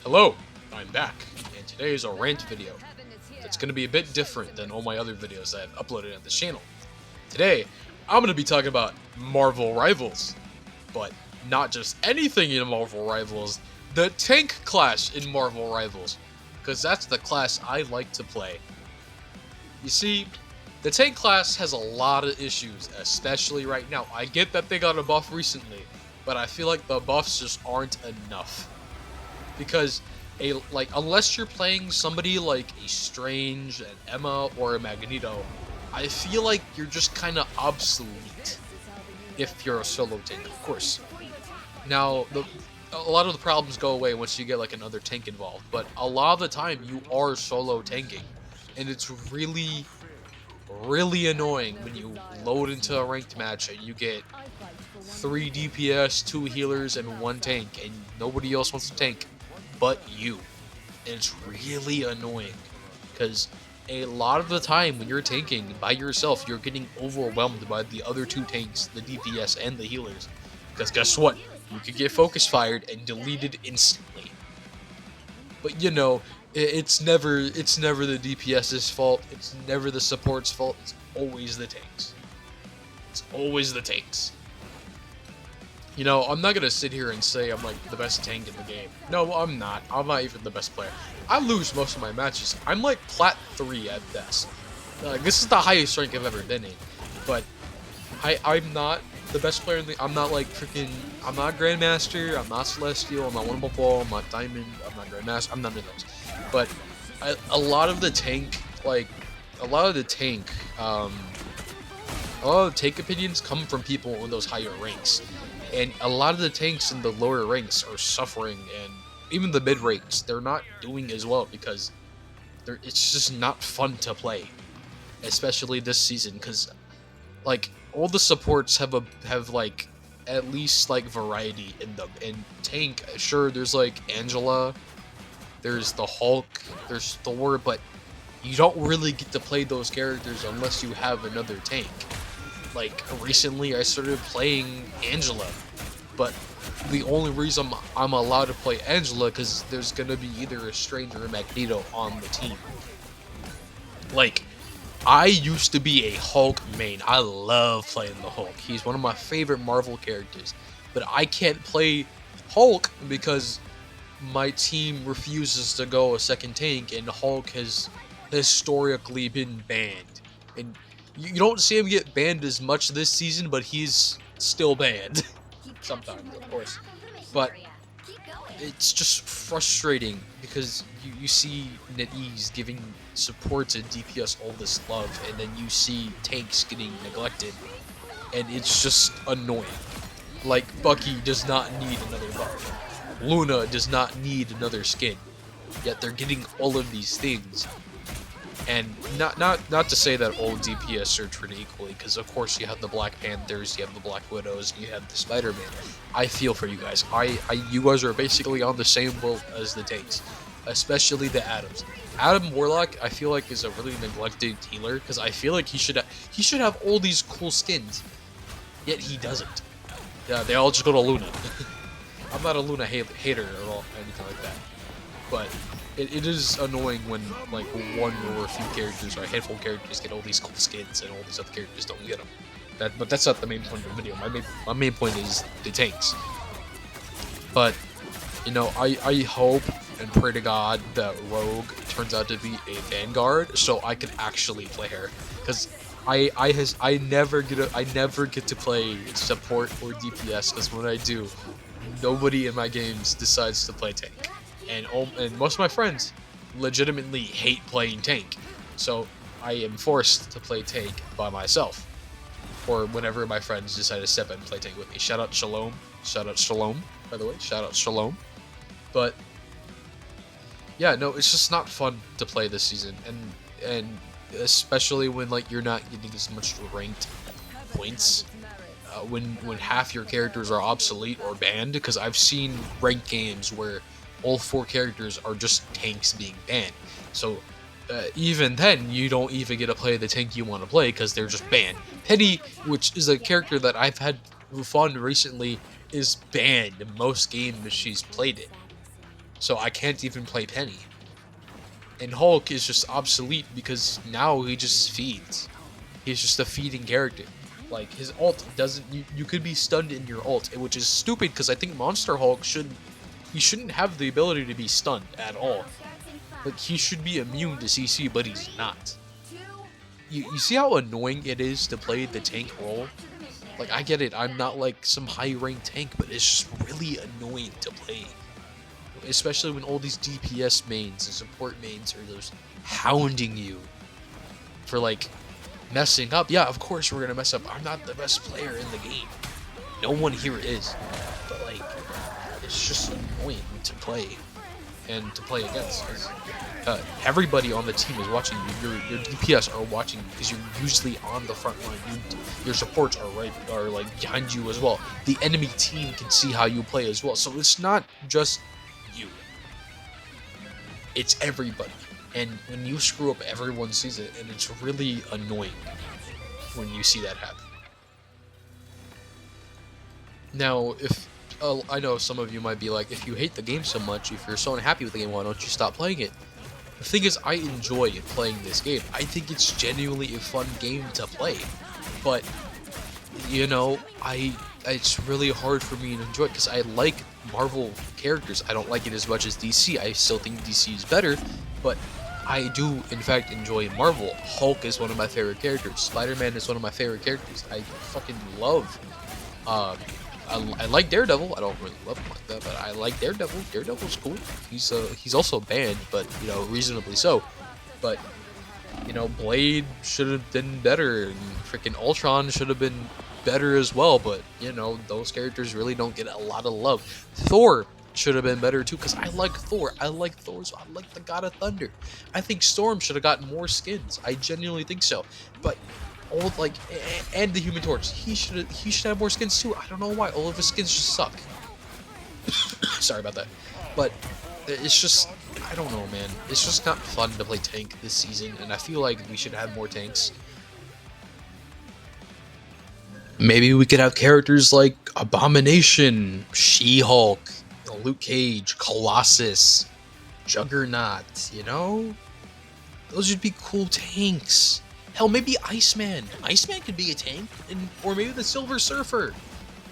Hello, I'm back, and today is a rant video. It's going to be a bit different than all my other videos that I've uploaded on this channel. Today, I'm going to be talking about Marvel Rivals, but not just anything in Marvel Rivals, the tank class in Marvel Rivals, because that's the class I like to play. You see, the tank class has a lot of issues, especially right now. I get that they got a buff recently, but I feel like the buffs just aren't enough. Because unless you're playing somebody like a Strange, an Emma, or a Magneto, I feel like you're just kind of obsolete if you're a solo tank, of course. Now, a lot of the problems go away once you get like another tank involved, but a lot of the time you are solo tanking, and it's really annoying when you load into a ranked match and you get 3 DPS, 2 healers, and 1 tank, and nobody else wants to tank but you. And it's really annoying because a lot of the time when you're tanking by yourself, you're getting overwhelmed by the other 2 tanks, the DPS and the healers. Because guess what? You could get focus fired and deleted instantly. But you know, it's never the DPS's fault. It's never the support's fault. It's always the tanks. It's always the tanks. You know, I'm not gonna sit here and say I'm like the best tank in the game. No, I'm not. I'm not even the best player. I lose most of my matches. I'm like plat 3 at best. This is the highest rank I've ever been in. But I'm not the best player in the. I'm not like freaking. I'm not Grandmaster. I'm not Celestial. I'm not One Ball. I'm not Diamond. I'm not Grandmaster. I'm none of those. But a lot of the tank, a lot of the tank, a lot of tank opinions come from people in those higher ranks. And a lot of the tanks in the lower ranks are suffering, and even the mid ranks, they're not doing as well because it's just not fun to play, especially this season. Because like all the supports have like at least like variety in them. And tank, sure, there's like Angela, there's the Hulk, there's Thor, but you don't really get to play those characters unless you have another tank. Like recently I started playing Angela, but the only reason I'm allowed to play Angela because there's gonna be either a Strange or a Magneto on the team. Like, I used to be a Hulk main. I love playing the Hulk. He's one of my favorite Marvel characters, but I can't play Hulk because my team refuses to go a second tank, and Hulk has historically been banned. And you don't see him get banned as much this season, but he's still banned. Sometimes, of course. But it's just frustrating because you see NetEase giving support to DPS all this love, and then you see tanks getting neglected, and it's just annoying. Like, Bucky does not need another buff. Luna does not need another skin. Yet they're getting all of these things. And not to say that all DPS are treated equally, because of course you have the Black Panthers, you have the Black Widows, you have the Spider-Man. I feel for you guys. You guys are basically on the same boat as the tanks, especially the Atoms. Adam Warlock, I feel like, is a really neglected healer, because I feel like he should have all these cool skins, yet he doesn't. Yeah, they all just go to Luna. I'm not a Luna hater at all, anything like that, but it is annoying when like one or a few characters or a handful of characters get all these cool skins and all these other characters don't get them. But that's not the main point of the video. My main point is the tanks. But you know, I hope and pray to God that Rogue turns out to be a Vanguard so I can actually play her, because I never get to play support or DPS, because when I do, nobody in my games decides to play tank. And most of my friends legitimately hate playing tank, so I am forced to play tank by myself, or whenever my friends decide to step in and play tank with me. Shout out Shalom, by the way, shout out Shalom. But yeah, no, it's just not fun to play this season, and especially when like you're not getting as much ranked points. When half your characters are obsolete or banned, because I've seen ranked games where all 4 characters are just tanks being banned. So even then, you don't even get to play the tank you want to play because they're just banned. Penny, which is a character that I've had fun recently, is banned in most games she's played it. so I can't even play Penny. And Hulk is just obsolete because now he just feeds. He's just a feeding character. Like, his ult doesn't... You could be stunned in your ult, which is stupid because I think Monster Hulk he shouldn't have the ability to be stunned at all. Like, he should be immune to CC, but he's not. You see how annoying it is to play the tank role? Like, I get it, I'm not like some high-ranked tank, but it's just really annoying to play. Especially when all these DPS mains and support mains are just hounding you for, like, messing up. Yeah, of course we're gonna mess up. I'm not the best player in the game. No one here is. But, like, it's just annoying to play and to play against. Everybody on the team is watching you. Your DPS are watching you because you're usually on the front line. Your supports are like behind you as well. The enemy team can see how you play as well. So it's not just you. It's everybody. And when you screw up, everyone sees it, and it's really annoying when you see that happen. Now, if I know some of you might be like, if you hate the game so much, if you're so unhappy with the game, why don't you stop playing it? The thing is, I enjoy playing this game. I think it's genuinely a fun game to play. But, you know, it's really hard for me to enjoy it because I like Marvel characters. I don't like it as much as DC. I still think DC is better, but I do, in fact, enjoy Marvel. Hulk is one of my favorite characters. Spider-Man is one of my favorite characters. I fucking love... I like Daredevil. I don't really love him like that, but I like Daredevil. Daredevil's cool. He's also banned, but, you know, reasonably so. But, you know, Blade should have been better, and freaking Ultron should have been better as well, but, you know, those characters really don't get a lot of love. Thor should have been better too, because I like Thor. I like Thor, so I like the God of Thunder. I think Storm should have gotten more skins. I genuinely think so. But and the Human Torch, he should have more skins too. I don't know why. All of his skins just suck. Sorry about that. But it's just, I don't know, man. It's just not fun to play tank this season, and I feel like we should have more tanks. Maybe we could have characters like Abomination, She-Hulk, Luke Cage, Colossus, Juggernaut, you know? Those would be cool tanks. Hell, maybe Iceman. Iceman could be a tank, or maybe the Silver Surfer.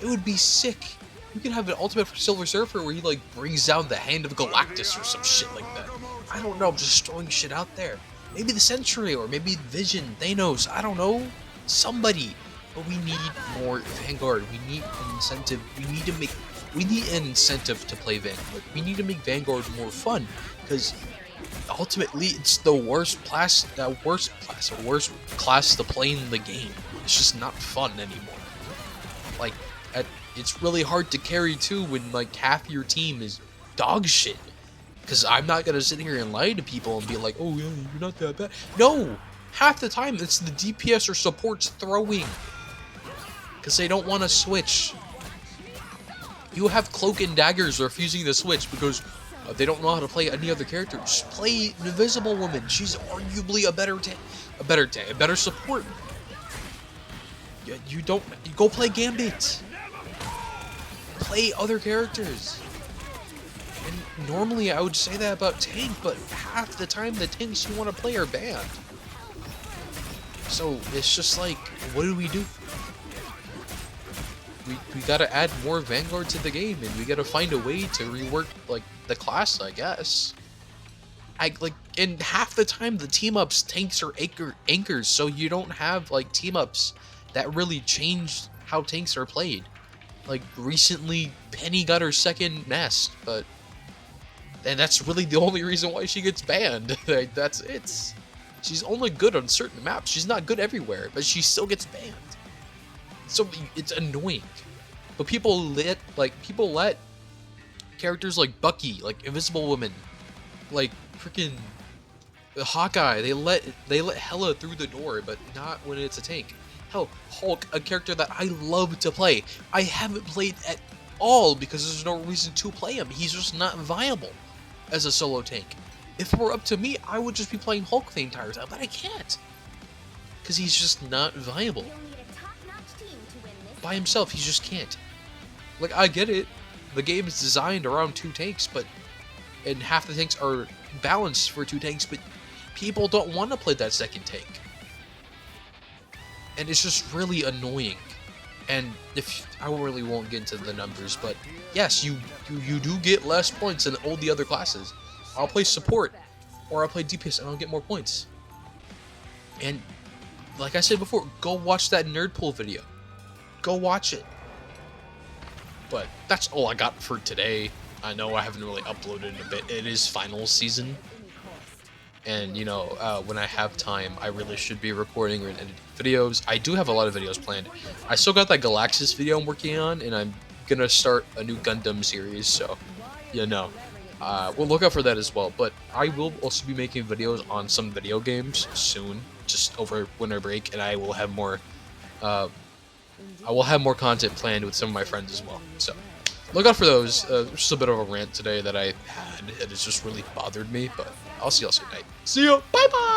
It would be sick. We could have an ultimate for Silver Surfer where he, like, brings down the hand of Galactus or some shit like that. I don't know, I'm just throwing shit out there. Maybe the Sentry, or maybe Vision, Thanos, I don't know. Somebody. But we need more Vanguard. We need an incentive. We need an incentive to play Vanguard. We need to make Vanguard more fun, because ultimately it's the worst class to play in the game. It's just not fun anymore. Like, it's really hard to carry too when, like, half your team is dog shit. Because I'm not gonna sit here and lie to people and be like, oh yeah, you're not that bad. No! Half the time it's the DPS or supports throwing. Because they don't want to switch. You have Cloak and Daggers refusing to switch because they don't know how to play any other character. Just play Invisible Woman. She's arguably a better support. You go play Gambit. Play other characters. And normally I would say that about tank, but half the time the tanks you want to play are banned. So it's just like, what do we do? We gotta add more Vanguard to the game, and we gotta find a way to rework, like, the class, I guess. And half the time the team-ups tanks are anchors, so you don't have, like, team-ups that really changed how tanks are played. Like, recently, Penny got her second nest, and that's really the only reason why she gets banned. Like, that's it. She's only good on certain maps. She's not good everywhere, but she still gets banned. So it's annoying. But people let characters like Bucky, like Invisible Woman, like freaking Hawkeye, they let Hela through the door, but not when it's a tank. Hell, Hulk, a character that I love to play, I haven't played at all because there's no reason to play him. He's just not viable as a solo tank. If it were up to me, I would just be playing Hulk the entire time, but I can't. Because he's just not viable. By himself, he just can't. Like, I get it. The game is designed around two tanks, but and half the tanks are balanced for 2 tanks, but people don't want to play that second tank. And it's just really annoying. And if I really won't get into the numbers, but yes, you do get less points than all the other classes. I'll play support, or I'll play DPS, and I'll get more points. And like I said before, go watch that Nerdpool video. Go watch it. But that's all I got for today. I know I haven't really uploaded in a bit. It is finals season. And, you know, when I have time, I really should be recording or editing videos. I do have a lot of videos planned. I still got that Galaxus video I'm working on, and I'm going to start a new Gundam series, so, you know. We'll look out for that as well. But I will also be making videos on some video games soon, just over winter break, and I will have more content planned with some of my friends as well. So look out for those. Just a bit of a rant today that I had, and it's just really bothered me, but I'll see y'all soon. See ya. Bye bye.